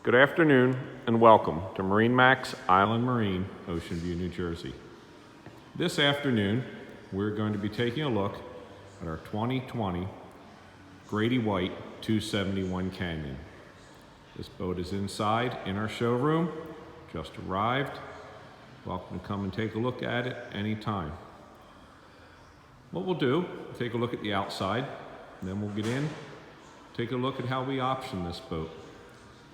Good afternoon and welcome to MarineMax Island Marine, Ocean View, New Jersey. This afternoon, we're going to be taking a look at our 2020 Grady-White 271 Canyon. This boat is inside in our showroom, just arrived. Welcome to come and take a look at it anytime. What we'll do, take a look at the outside, and then we'll get in, take a look at how we option this boat.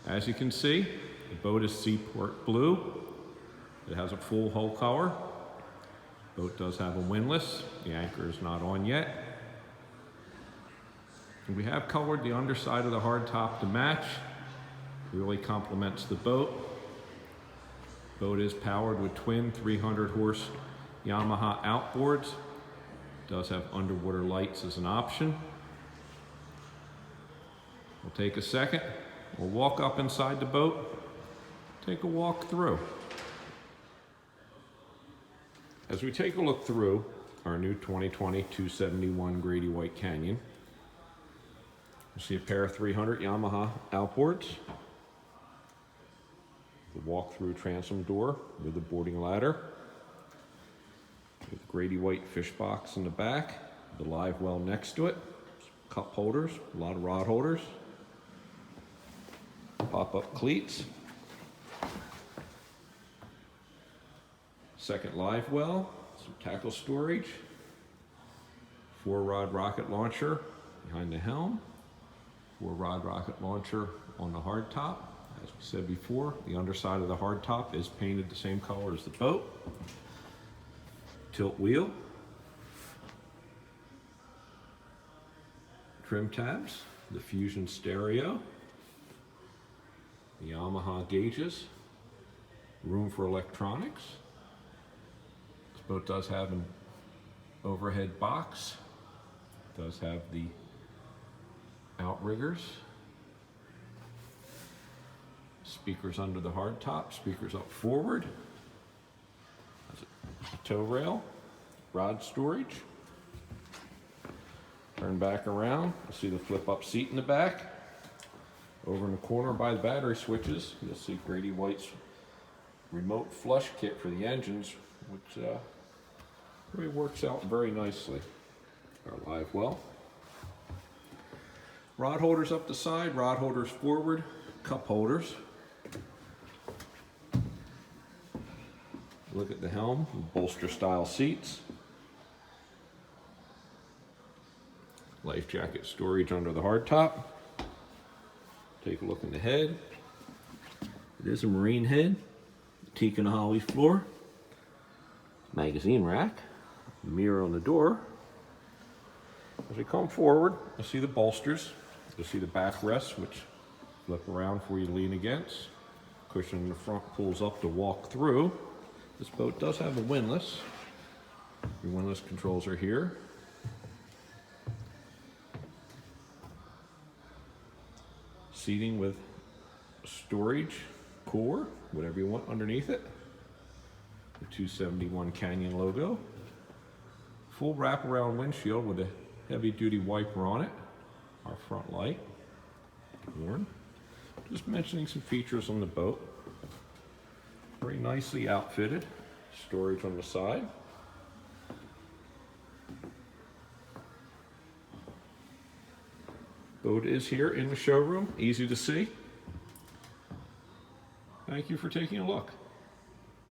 As you can see, the boat is Seaport Blue. It has a full hull color. The boat does have a windlass. The anchor is not on yet. And we have colored the underside of the hardtop to match. It really complements the boat. The boat is powered with twin 300 horse Yamaha outboards. It does have underwater lights as an option. We'll take a second. We'll walk up inside the boat, take a walk through. As we take a look through our new 2020 271 Grady-White Canyon, you'll see a pair of 300 Yamaha outboards, the walk-through transom door with a boarding ladder, with the Grady-White fish box in the back, the live well next to it, cup holders, a lot of rod holders, pop-up cleats, second live well, some tackle storage, 4-rod rocket launcher behind the helm, 4-rod rocket launcher on the hardtop. As we said before, the underside of the hardtop is painted the same color as the boat. Tilt wheel, trim tabs, the Fusion stereo, the Yamaha gauges, room for electronics. This boat does have an overhead box, it does have the outriggers, speakers under the hardtop, speakers up forward, a tow rail, rod storage. Turn back around, you'll see the flip-up seat in the back. Over in the corner by the battery switches, you'll see Grady-White's remote flush kit for the engines, which really works out very nicely. Our live well. Rod holders up the side, rod holders forward, cup holders. Look at the helm, bolster style seats. Life jacket storage under the hardtop. Take a look in the head. It is a marine head, teak and holly floor, magazine rack, mirror on the door. As we come forward, you'll see the bolsters. You'll see the backrests, which flip around for you to lean against. Cushion in the front pulls up to walk through. This boat does have a windlass. Your windlass controls are here. Seating with storage, cooler, whatever you want underneath it. The 271 Canyon logo. Full wraparound windshield with a heavy duty wiper on it. Our front light, horn. Just mentioning some features on the boat. Very nicely outfitted. Storage on the side. Boat is here in the showroom, easy to see. Thank you for taking a look.